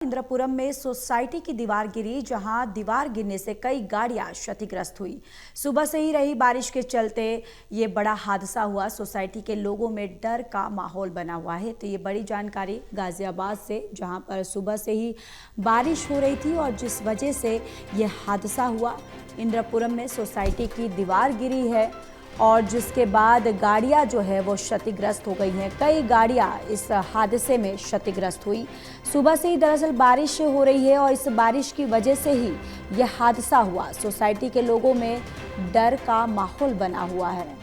इंद्रपुरम में सोसाइटी की दीवार गिरी, जहां दीवार गिरने से कई गाड़ियां क्षतिग्रस्त हुई। सुबह से ही रही बारिश के चलते ये बड़ा हादसा हुआ। सोसाइटी के लोगों में डर का माहौल बना हुआ है। तो ये बड़ी जानकारी गाजियाबाद से, जहां पर सुबह से ही बारिश हो रही थी और जिस वजह से ये हादसा हुआ। इंद्रपुरम में सोसाइटी की दीवार गिरी है और जिसके बाद गाड़ियां जो है वो क्षतिग्रस्त हो गई हैं। कई गाड़ियां इस हादसे में क्षतिग्रस्त हुई। सुबह से ही दरअसल बारिश हो रही है और इस बारिश की वजह से ही यह हादसा हुआ। सोसाइटी के लोगों में डर का माहौल बना हुआ है।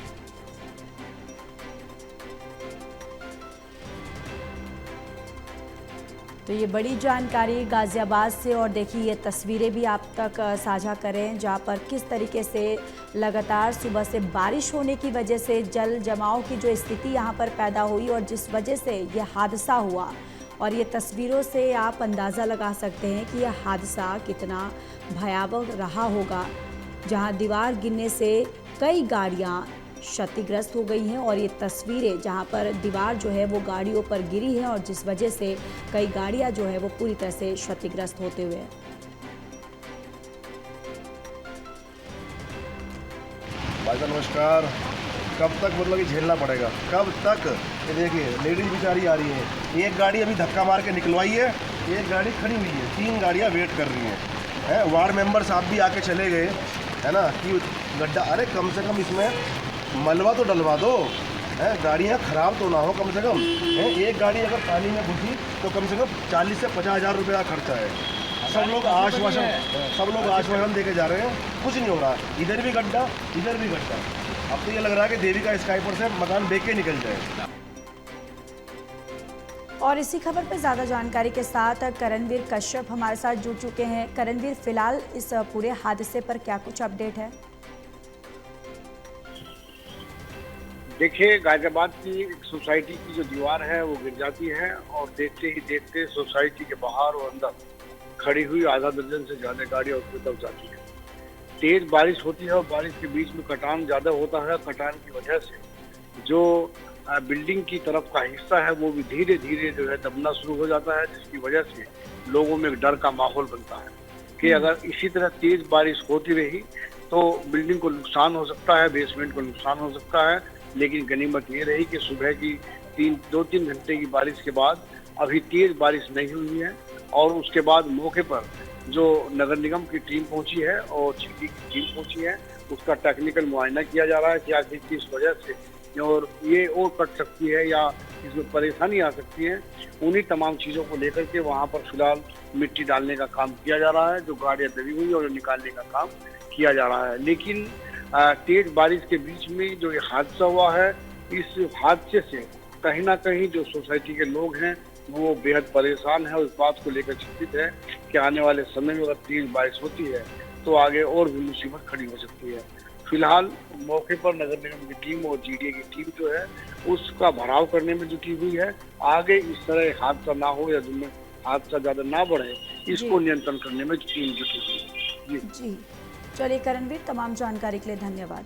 तो ये बड़ी जानकारी गाजियाबाद से, और देखिए ये तस्वीरें भी आप तक साझा करें, जहाँ पर किस तरीके से लगातार सुबह से बारिश होने की वजह से जल जमाव की जो स्थिति यहाँ पर पैदा हुई और जिस वजह से ये हादसा हुआ। और ये तस्वीरों से आप अंदाज़ा लगा सकते हैं कि यह हादसा कितना भयावह रहा होगा, जहाँ दीवार गिरने से कई गाड़ियाँ क्षतिग्रस्त हो गई हैं। और ये तस्वीरें जहां पर दीवार जो है वो गाड़ियों पर गिरी है और जिस वजह से कई गाड़ियां जो है वो पूरी तरह से क्षतिग्रस्त होते हुए। भाई साहब नमस्कार। कब तक मतलब कि झेलना पड़ेगा, कब तक? ये देखिए लेडीज बेचारी आ रही है, एक गाड़ी अभी धक्का मार के निकलवाई है, एक गाड़ी खड़ी हुई है, 3 गाड़ियाँ वेट कर रही हैं। वार्ड मेंबर साहब भी आके चले गए, है ना, कि गड्ढा, अरे कम से कम इसमें मलबा तो डलवा दो, गाड़ियाँ ख़राब तो ना हो कम से कम। एक गाड़ी अगर पानी में घुसी तो कम से कम 40 से 50 हज़ार रुपये का खर्चा है। सब लोग आश्वासन दे के जा रहे हैं, कुछ नहीं हो रहा। इधर भी गड्ढा, इधर भी गड्ढा। अब तो ये लग रहा है कि देवी का स्काईपर से मकान बेच के निकल जाए। और इसी खबर पर ज़्यादा जानकारी के साथ करणवीर कश्यप हमारे साथ जुड़ चुके हैं। करणवीर, फिलहाल इस पूरे हादसे पर क्या कुछ अपडेट है? देखिए, गाजियाबाद की एक सोसाइटी की जो दीवार है वो गिर जाती है और देखते ही देखते सोसाइटी के बाहर और अंदर खड़ी हुई आधा दर्जन से ज्यादा गाड़ियां उसमें दब जाती है। तेज बारिश होती है और बारिश के बीच में कटान ज्यादा होता है। कटान की वजह से जो बिल्डिंग की तरफ का हिस्सा है वो भी धीरे धीरे जो है दबना शुरू हो जाता है, जिसकी वजह से लोगों में एक डर का माहौल बनता है कि अगर इसी तरह तेज बारिश होती रही तो बिल्डिंग को नुकसान हो सकता है, बेसमेंट को नुकसान हो सकता है। लेकिन गनीमत ये रही कि सुबह की 2-3 घंटे की बारिश के बाद अभी तेज बारिश नहीं हुई है और उसके बाद मौके पर जो नगर निगम की टीम पहुंची है और सिटी की टीम पहुंची है, उसका टेक्निकल मुआयना किया जा रहा है कि आखिर किस वजह से और ये और कट सकती है या इसमें परेशानी आ सकती है। उन्हीं तमाम चीज़ों को लेकर के वहाँ पर फिलहाल मिट्टी डालने का काम किया जा रहा है, जो गाड़ियाँ दबी हुई और निकालने का काम किया जा रहा है। लेकिन तेज बारिश के बीच में जो ये हादसा हुआ है, इस हादसे से कहीं ना कहीं जो सोसाइटी के लोग हैं वो बेहद परेशान है और इस बात को लेकर चिंतित है कि आने वाले समय में अगर तेज बारिश होती है तो आगे और भी मुसीबत खड़ी हो सकती है। फिलहाल मौके पर नगर निगम की टीम और जीडीए की टीम जो है उसका भराव करने में जुटी हुई है। आगे इस तरह हादसा ना हो या जिनमें हादसा ज्यादा ना बढ़े, इसको नियंत्रण करने में टीम जुटी हुई है। जी, चलिए करणवीर, तमाम जानकारी के लिए धन्यवाद।